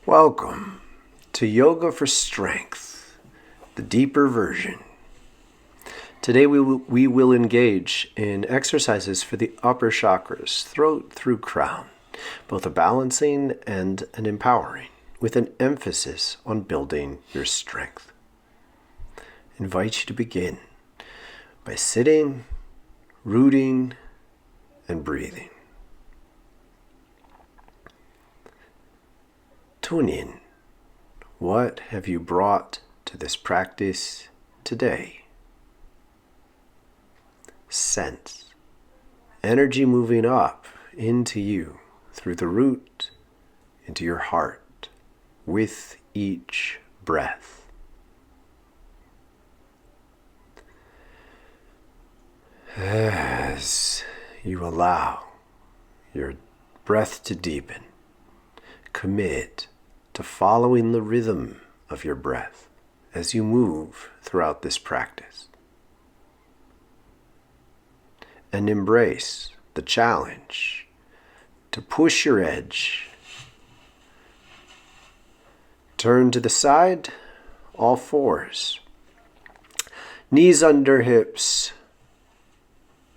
Welcome to Yoga for Strength, the deeper version. Today we will engage in exercises for the upper chakras, throat through crown, both a balancing and an empowering, with an emphasis on building your strength. I invite you to begin by sitting, rooting, and breathing. Tune in. What have you brought to this practice today? Sense energy moving up into you through the root into your heart with each breath. As you allow your breath to deepen, commit to following the rhythm of your breath as you move throughout this practice. And embrace the challenge to push your edge. Turn to the side, all fours. Knees under hips.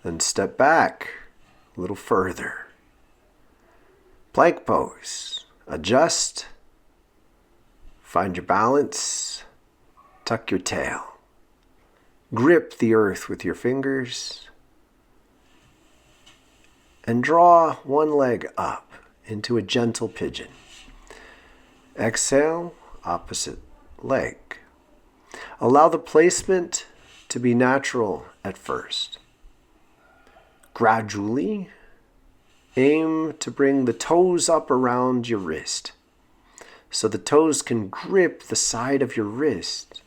And step back a little further. Plank pose. Adjust. Find your balance. Tuck your tail. Grip the earth with your fingers. And draw one leg up into a gentle pigeon. Exhale, opposite leg. Allow the placement to be natural at first. Gradually, aim to bring the toes up around your wrist, so the toes can grip the side of your wrist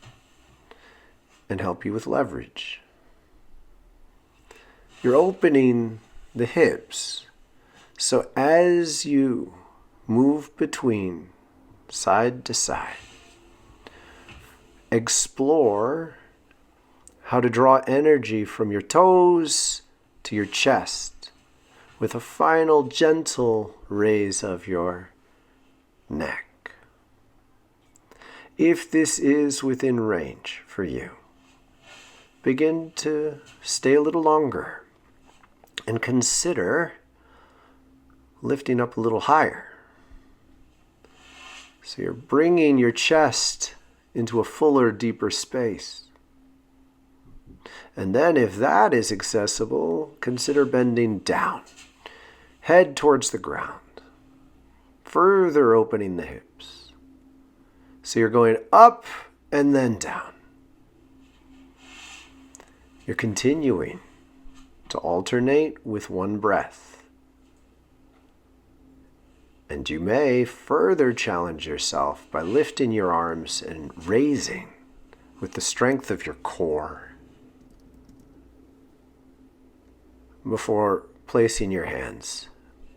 and help you with leverage. You're opening the hips, so as you move between side to side, explore how to draw energy from your toes to your chest with a final gentle raise of your neck. If this is within range for you, begin to stay a little longer and consider lifting up a little higher. So you're bringing your chest into a fuller, deeper space. And then if that is accessible, consider bending down, head towards the ground, further opening the hips. So you're going up and then down. You're continuing to alternate with one breath. And you may further challenge yourself by lifting your arms and raising with the strength of your core before placing your hands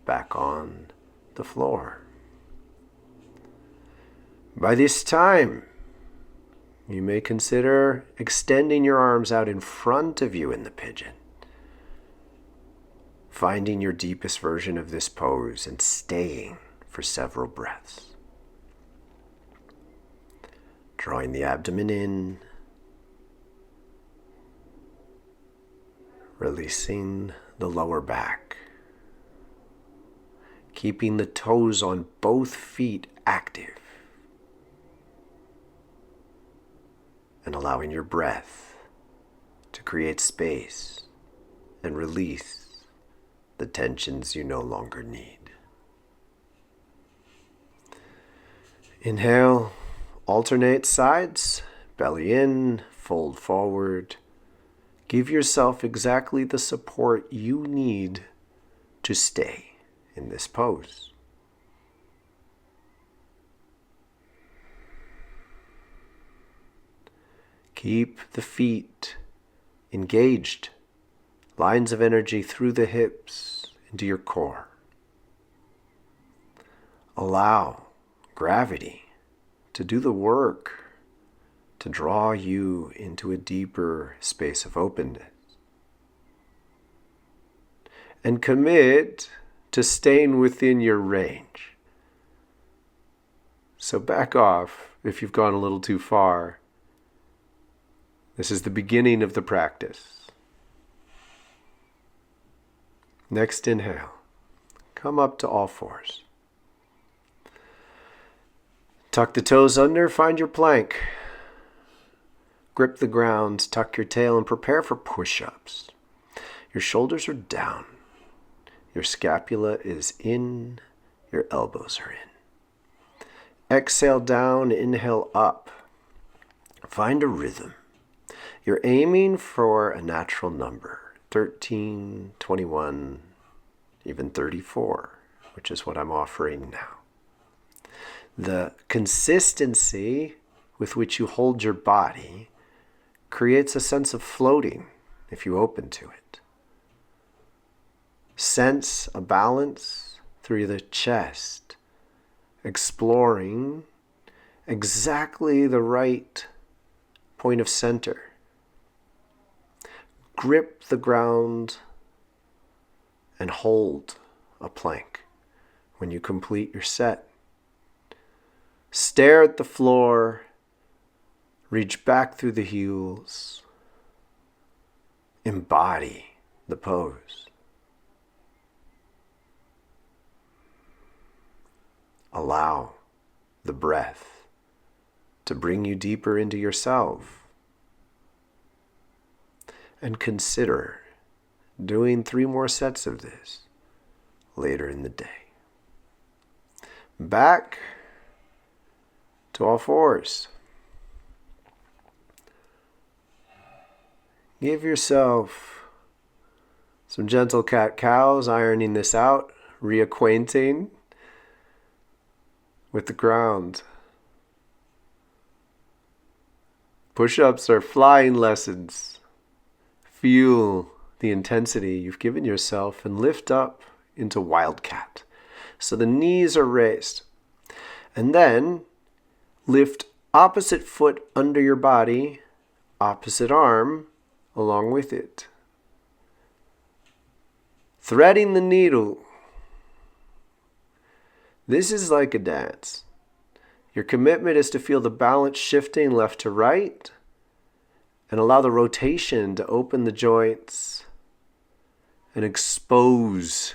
back on the floor. By this time, you may consider extending your arms out in front of you in the pigeon, finding your deepest version of this pose and staying for several breaths. Drawing the abdomen in, releasing the lower back, keeping the toes on both feet active, and allowing your breath to create space and release the tensions you no longer need. Inhale, alternate sides, belly in, fold forward. Give yourself exactly the support you need to stay in this pose. Keep the feet engaged, lines of energy through the hips into your core. Allow gravity to do the work to draw you into a deeper space of openness. And commit to staying within your range. So back off if you've gone a little too far. This is the beginning of the practice. Next inhale. Come up to all fours. Tuck the toes under, find your plank. Grip the ground, tuck your tail, and prepare for push-ups. Your shoulders are down. Your scapula is in. Your elbows are in. Exhale down, inhale up. Find a rhythm. You're aiming for a natural number, 13, 21, even 34, which is what I'm offering now. The consistency with which you hold your body creates a sense of floating if you open to it. Sense a balance through the chest, exploring exactly the right point of center. Grip the ground and hold a plank when you complete your set. Stare at the floor, reach back through the heels, embody the pose. Allow the breath to bring you deeper into yourself. And consider doing 3 more sets of this later in the day. Back to all fours. Give yourself some gentle cat-cows, ironing this out, reacquainting with the ground. Push-ups are flying lessons. Feel the intensity you've given yourself and lift up into wildcat. So the knees are raised. And then lift opposite foot under your body, opposite arm along with it. Threading the needle. This is like a dance. Your commitment is to feel the balance shifting left to right and allow the rotation to open the joints and expose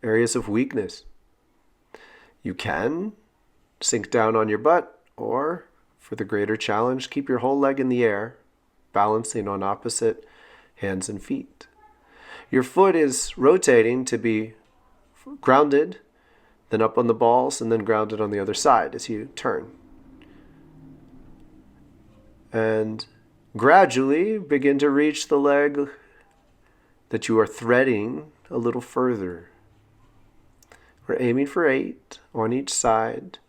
areas of weakness. You can sink down on your butt, or for the greater challenge, keep your whole leg in the air, balancing on opposite hands and feet. Your foot is rotating to be grounded, then up on the balls, and then grounded on the other side as you turn. And gradually begin to reach the leg that you are threading a little further. We're aiming for 8 on each side,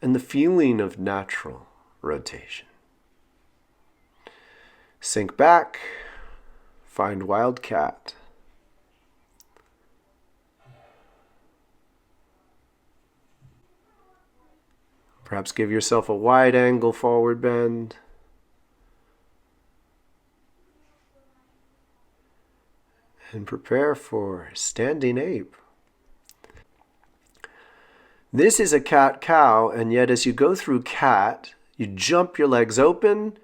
and the feeling of natural rotation. Sink back, find wildcat. Perhaps give yourself a wide angle forward bend. And prepare for standing ape. This is a cat-cow, and yet as you go through cat, you jump your legs open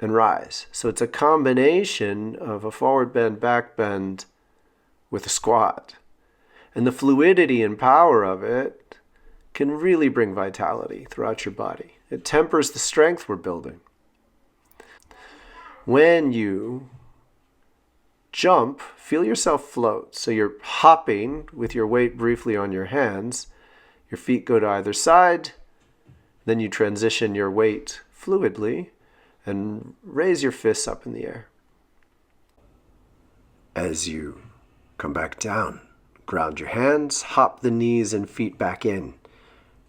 and rise. So it's a combination of a forward bend, back bend with a squat. And the fluidity and power of it can really bring vitality throughout your body. It tempers the strength we're building. When you jump, feel yourself float. So you're hopping with your weight briefly on your hands. Your feet go to either side. Then you transition your weight fluidly and raise your fists up in the air. As you come back down, ground your hands, hop the knees and feet back in.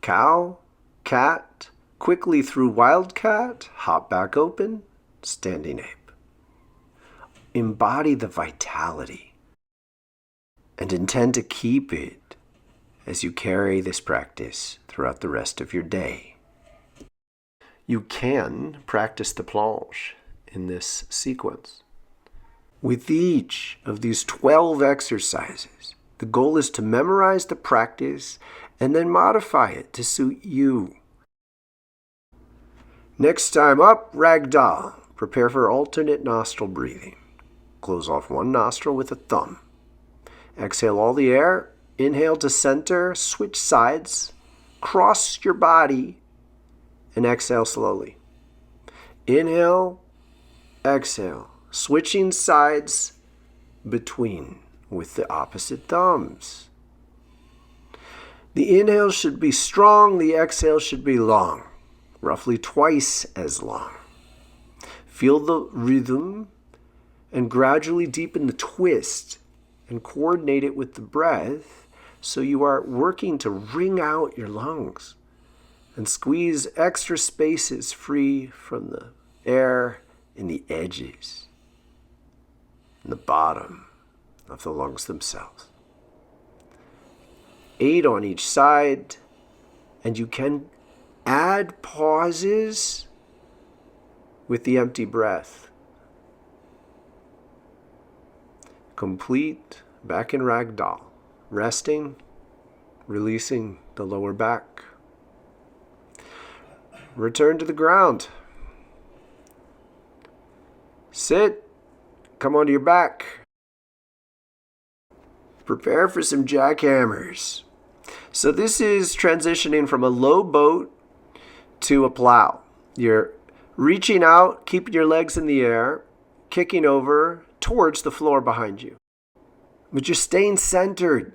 Cow, cat, quickly through wildcat, hop back open, standing ape. Embody the vitality and intend to keep it as you carry this practice throughout the rest of your day. You can practice the planche in this sequence. With each of these 12 exercises, the goal is to memorize the practice and then modify it to suit you. Next time up, ragdoll. Prepare for alternate nostril breathing. Close off one nostril with a thumb. Exhale all the air. Inhale to center, switch sides, cross your body, and exhale slowly. Inhale, exhale, switching sides between with the opposite thumbs. The inhale should be strong, the exhale should be long, roughly twice as long. Feel the rhythm and gradually deepen the twist and coordinate it with the breath so you are working to wring out your lungs and squeeze extra spaces free from the air in the edges and the bottom of the lungs themselves. 8 on each side, and you can add pauses with the empty breath. Complete back in ragdoll, resting, releasing the lower back. Return to the ground. Sit, come onto your back. Prepare for some jackhammers. So this is transitioning from a low boat to a plow. You're reaching out, keeping your legs in the air, kicking over towards the floor behind you. But you're staying centered.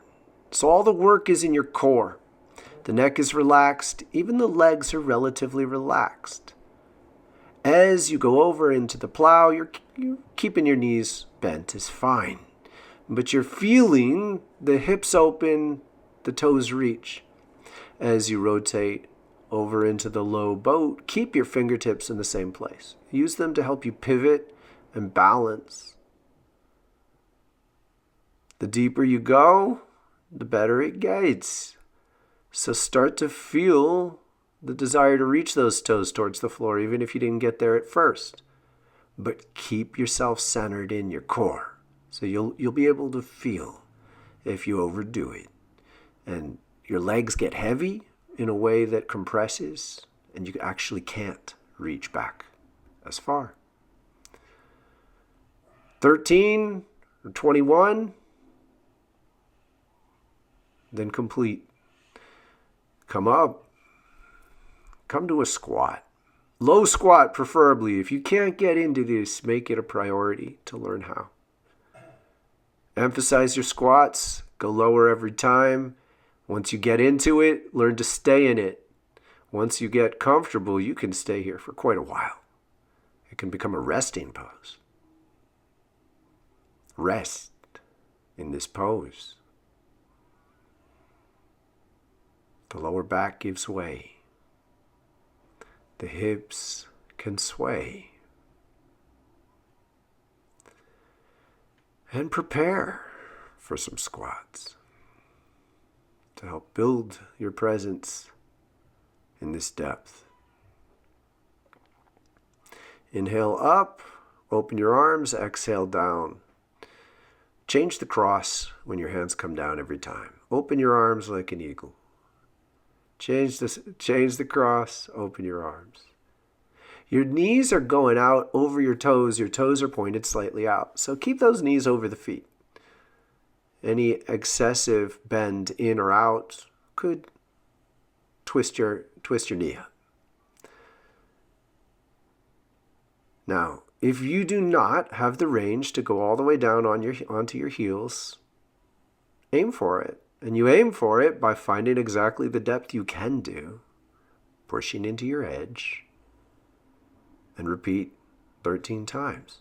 So all the work is in your core. The neck is relaxed. Even the legs are relatively relaxed. As you go over into the plow, you're keeping your knees bent is fine. But you're feeling the hips open, the toes reach. As you rotate over into the low boat, keep your fingertips in the same place. Use them to help you pivot and balance. The deeper you go, the better it gets. So start to feel the desire to reach those toes towards the floor, even if you didn't get there at first. But keep yourself centered in your core. So you'll be able to feel if you overdo it. And your legs get heavy in a way that compresses, and you actually can't reach back as far. 13 or 21, then complete. Come up. Come to a squat. Low squat preferably. If you can't get into this, make it a priority to learn how. Emphasize your squats. Go lower every time. Once you get into it, learn to stay in it. Once you get comfortable, you can stay here for quite a while. It can become a resting pose. Rest in this pose. The lower back gives way. The hips can sway. And prepare for some squats to help build your presence in this depth. Inhale up, open your arms, exhale down. Change the cross when your hands come down every time. Open your arms like an eagle. Change the cross, open your arms. Your knees are going out over your toes are pointed slightly out. So keep those knees over the feet. Any excessive bend in or out could twist your knee up. Now, if you do not have the range to go all the way down onto your heels, aim for it. And you aim for it by finding exactly the depth you can do, pushing into your edge, and repeat 13 times.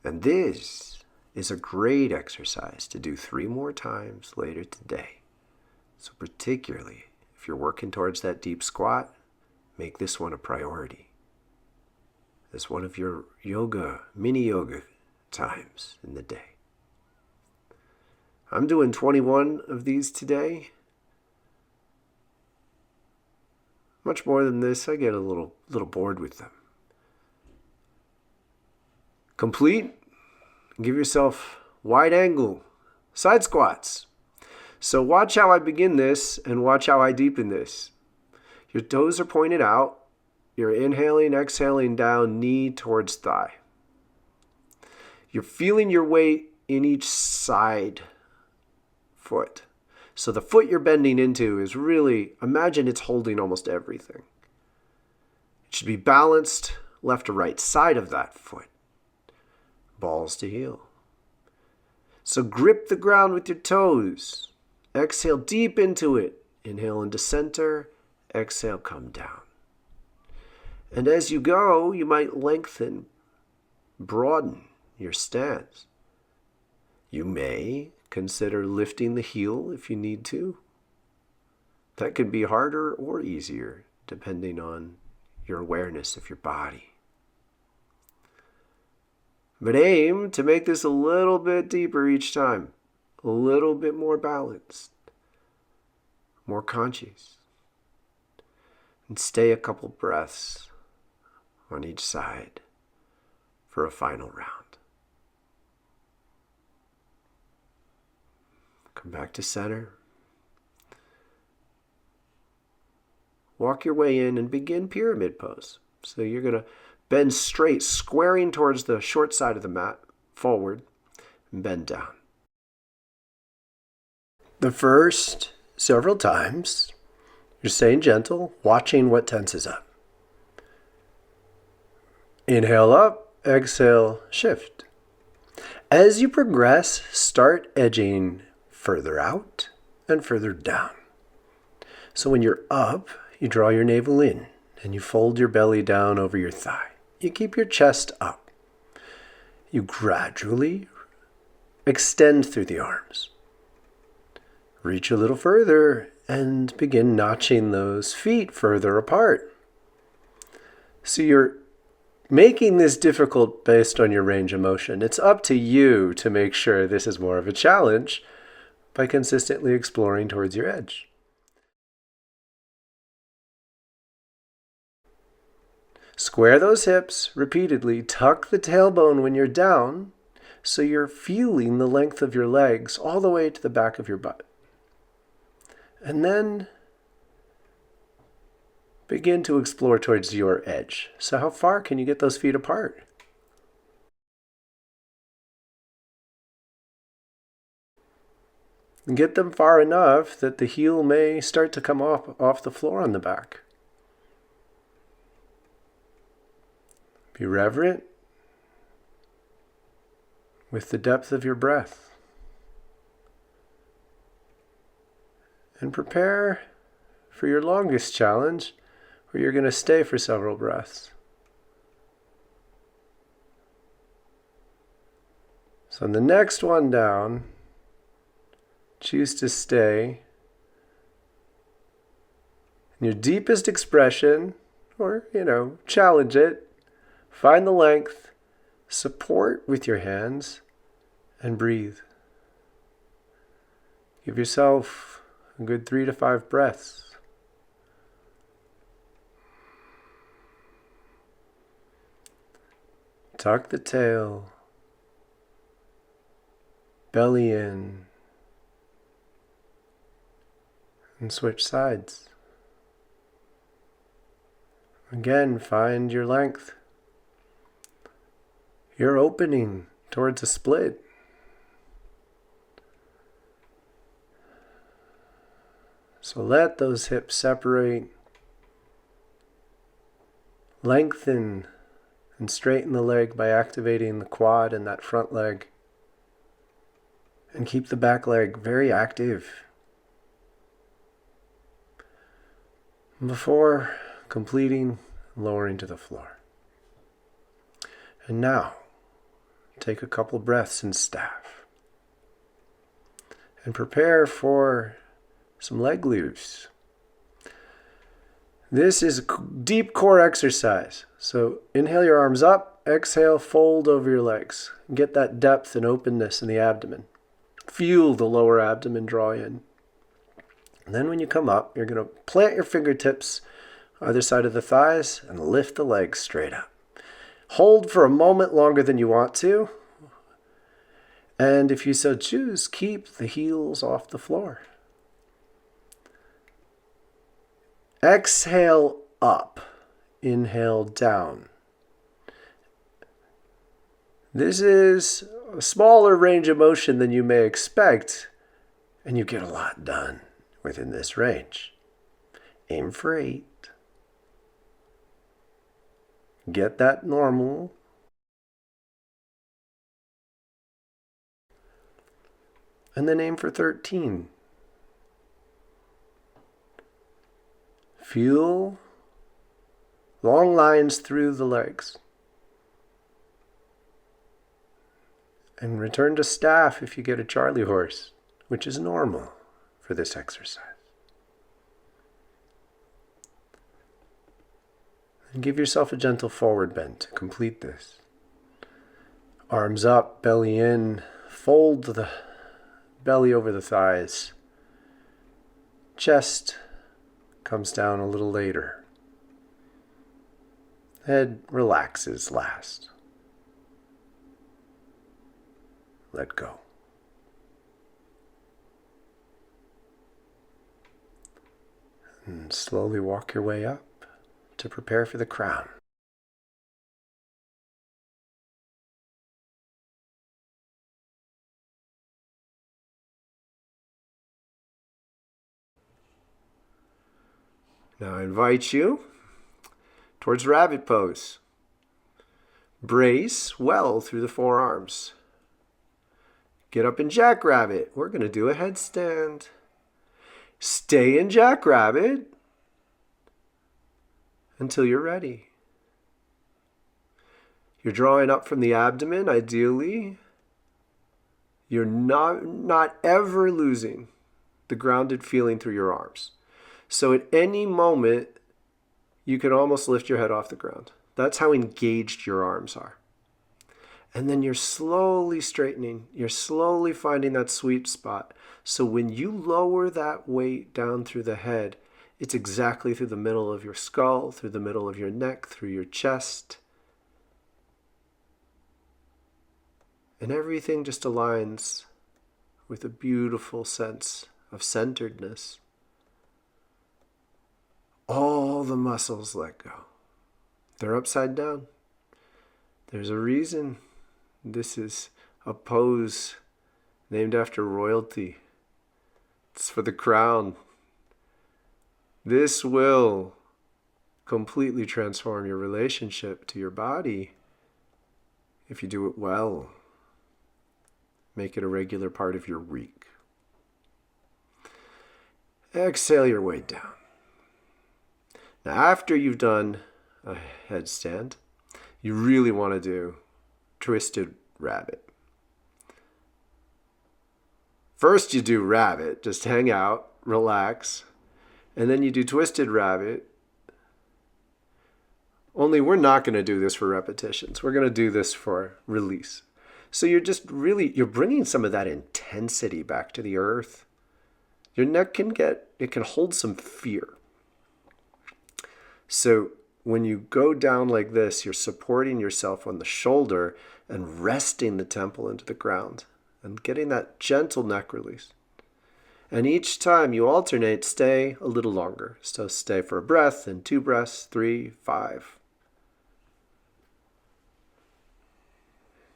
And this is a great exercise to do 3 more times later today. So particularly if you're working towards that deep squat, make this one a priority. As one of your mini yoga times in the day. I'm doing 21 of these today. Much more than this, I get a little bored with them. Complete. Give yourself wide angle side squats. So watch how I begin this and watch how I deepen this. Your toes are pointed out. You're inhaling, exhaling down, knee towards thigh. You're feeling your weight in each side foot. So the foot you're bending into is really, imagine it's holding almost everything. It should be balanced left to right side of that foot. Balls to heel. So grip the ground with your toes. Exhale deep into it. Inhale into center. Exhale, come down. And as you go, you might lengthen, broaden your stance. You may consider lifting the heel if you need to. That could be harder or easier depending on your awareness of your body. But aim to make this a little bit deeper each time, a little bit more balanced, more conscious. And stay a couple breaths on each side for a final round. Come back to center. Walk your way in and begin pyramid pose. So you're going to bend straight, squaring towards the short side of the mat, forward, and bend down. The first several times, you're staying gentle, watching what tenses up. Inhale up, exhale, shift. As you progress, start edging further out and further down. So when you're up, you draw your navel in and you fold your belly down over your thigh. You keep your chest up. You gradually extend through the arms. Reach a little further and begin notching those feet further apart. So you're making this difficult based on your range of motion. It's up to you to make sure this is more of a challenge by consistently exploring towards your edge. Square those hips repeatedly. Tuck the tailbone when you're down so you're feeling the length of your legs all the way to the back of your butt. And then begin to explore towards your edge. So how far can you get those feet apart? And get them far enough that the heel may start to come off the floor on the back. Be reverent with the depth of your breath. And prepare for your longest challenge, where you're going to stay for several breaths. So on the next one down, choose to stay in your deepest expression, or, challenge it. Find the length, support with your hands, and breathe. Give yourself a good 3 to 5 breaths. Tuck the tail, belly in, and switch sides. Again, find your length. You're opening towards a split. So let those hips separate. Lengthen and straighten the leg by activating the quad and that front leg. And keep the back leg very active. Before completing, lowering to the floor. And now, take a couple breaths in staff. And prepare for some leg lifts. This is a deep core exercise. So inhale your arms up, exhale, fold over your legs. Get that depth and openness in the abdomen. Feel the lower abdomen draw in. And then when you come up, you're going to plant your fingertips either side of the thighs and lift the legs straight up. Hold for a moment longer than you want to. And if you so choose, keep the heels off the floor. Exhale up. Inhale down. This is a smaller range of motion than you may expect, and you get a lot done within this range. Aim for 8. Get that normal. And then aim for 13. Feel long lines through the legs. And return to staff if you get a Charlie horse, which is normal for this exercise. And give yourself a gentle forward bend to complete this. Arms up, belly in, fold the belly over the thighs. Chest comes down a little later. Head relaxes last. Let go. And slowly walk your way up to prepare for the crown. Now I invite you towards rabbit pose. Brace well through the forearms. Get up in jackrabbit. We're going to do a headstand. Stay in jackrabbit until you're ready. You're drawing up from the abdomen, ideally. You're not ever losing the grounded feeling through your arms. So at any moment, you can almost lift your head off the ground. That's how engaged your arms are. And then you're slowly straightening. You're slowly finding that sweet spot. So when you lower that weight down through the head, it's exactly through the middle of your skull, through the middle of your neck, through your chest. And everything just aligns with a beautiful sense of centeredness. All the muscles let go. They're upside down. There's a reason this is a pose named after royalty. It's for the crown. This will completely transform your relationship to your body if you do it well. Make it a regular part of your week. Exhale your way down. Now, after you've done a headstand, you really want to do twisted rabbit. First you do rabbit, just hang out, relax, and then you do twisted rabbit. Only we're not going to do this for repetitions. We're going to do this for release. So you're bringing some of that intensity back to the earth. Your neck can hold some fear. So when you go down like this, you're supporting yourself on the shoulder and resting the temple into the ground and getting that gentle neck release. And each time you alternate, stay a little longer. So stay for a breath and 2 breaths, 3, 5.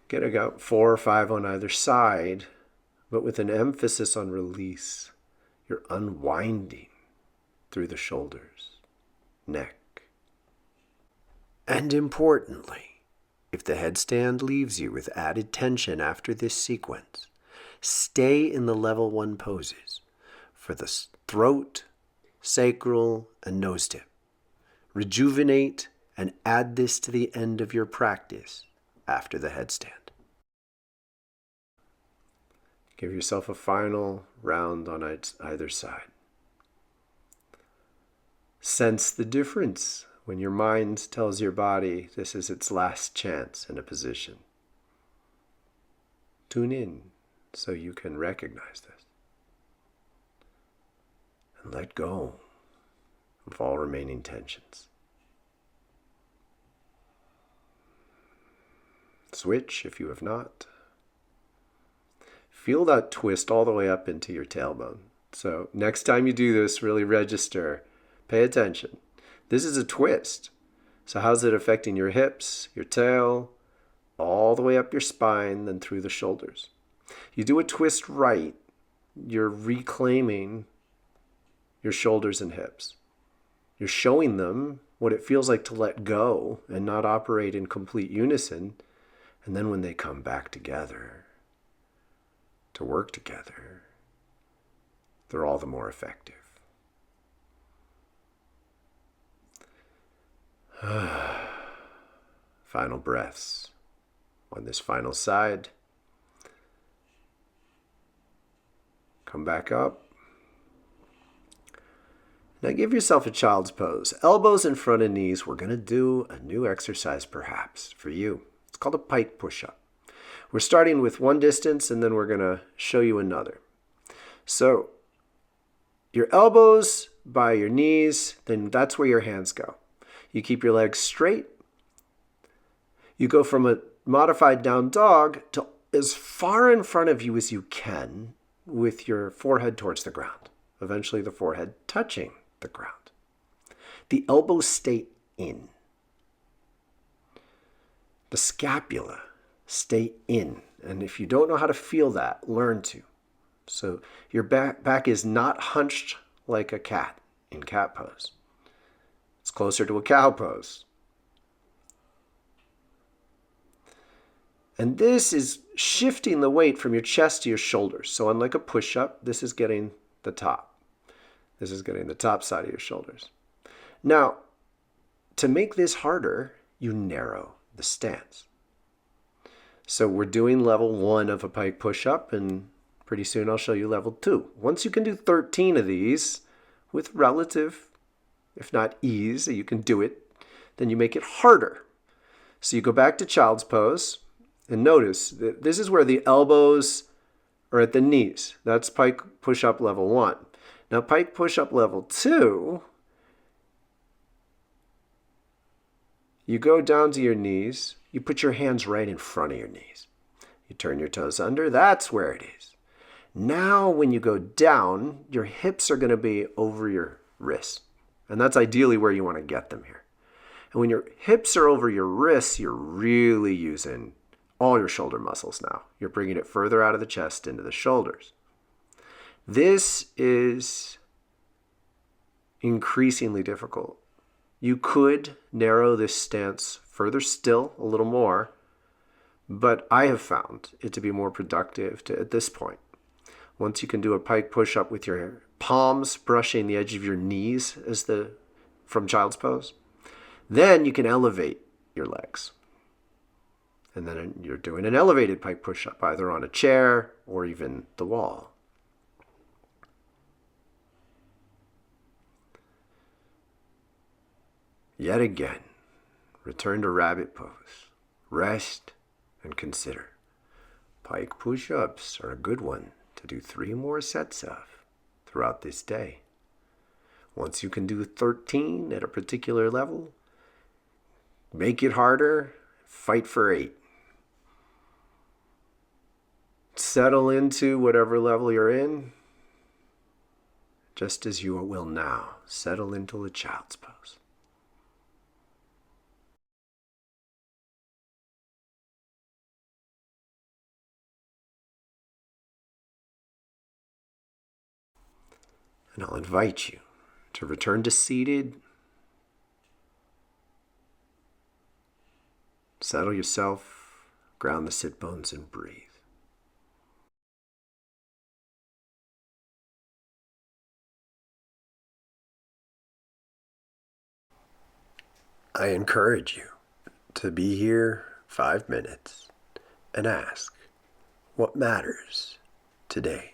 Get about 4 or 5 on either side, but with an emphasis on release. You're unwinding through the shoulders, neck. And importantly, if the headstand leaves you with added tension after this sequence, stay in the level 1 poses for the throat, sacral, and nose tip. Rejuvenate and add this to the end of your practice after the headstand. Give yourself a final round on either side. Sense the difference when your mind tells your body this is its last chance in a position. Tune in so you can recognize this. And let go of all remaining tensions. Switch if you have not. feel that twist all the way up into your tailbone. So next time you do this, really register, pay attention. This is a twist. So how's it affecting your hips, your tail, all the way up your spine, then through the shoulders? You do a twist right, you're reclaiming your shoulders and hips. You're showing them what it feels like to let go and not operate in complete unison. And then when they come back together, to work together, they're all the more effective. Final breaths on this final side. Come back up. Now give yourself a child's pose. Elbows in front of knees. We're going to do a new exercise perhaps for you. It's called a pike push-up. We're starting with one distance and then we're going to show you another. So your elbows by your knees, then that's where your hands go. You keep your legs straight. You go from a modified down dog to as far in front of you as you can with your forehead towards the ground. Eventually the forehead touching the ground. The elbows stay in. The scapula stay in. And if you don't know how to feel that, learn to. So your back is not hunched like a cat in cat pose. It's closer to a cow pose. And this is shifting the weight from your chest to your shoulders. So unlike a push-up, this is getting the top. This is getting the top side of your shoulders. Now, to make this harder, you narrow the stance. So we're doing level 1 of a pike push-up, and pretty soon I'll show you level 2. Once you can do 13 of these with relative, if not ease, you can do it, then you make it harder. So you go back to child's pose, and notice that this is where the elbows are at the knees. That's pike push-up level 1. Now pike push-up level 2, you go down to your knees, you put your hands right in front of your knees. You turn your toes under, that's where it is. Now when you go down, your hips are going to be over your wrists. And that's ideally where you want to get them here. And when your hips are over your wrists, you're really using all your shoulder muscles now. You're bringing it further out of the chest into the shoulders. This is increasingly difficult. You could narrow this stance further still, a little more, but I have found it to be more productive at this point. Once you can do a pike push-up with your palms brushing the edge of your knees from child's pose, then you can elevate your legs. And then you're doing an elevated pike push-up, either on a chair or even the wall. Yet again, return to rabbit pose. Rest and consider. Pike push-ups are a good one to do 3 more sets of throughout this day. Once you can do 13 at a particular level, make it harder, fight for 8. Settle into whatever level you're in, just as you will now settle into a child's pose. And I'll invite you to return to seated. Settle yourself, ground the sit bones, and breathe. I encourage you to be here 5 minutes and ask what matters today.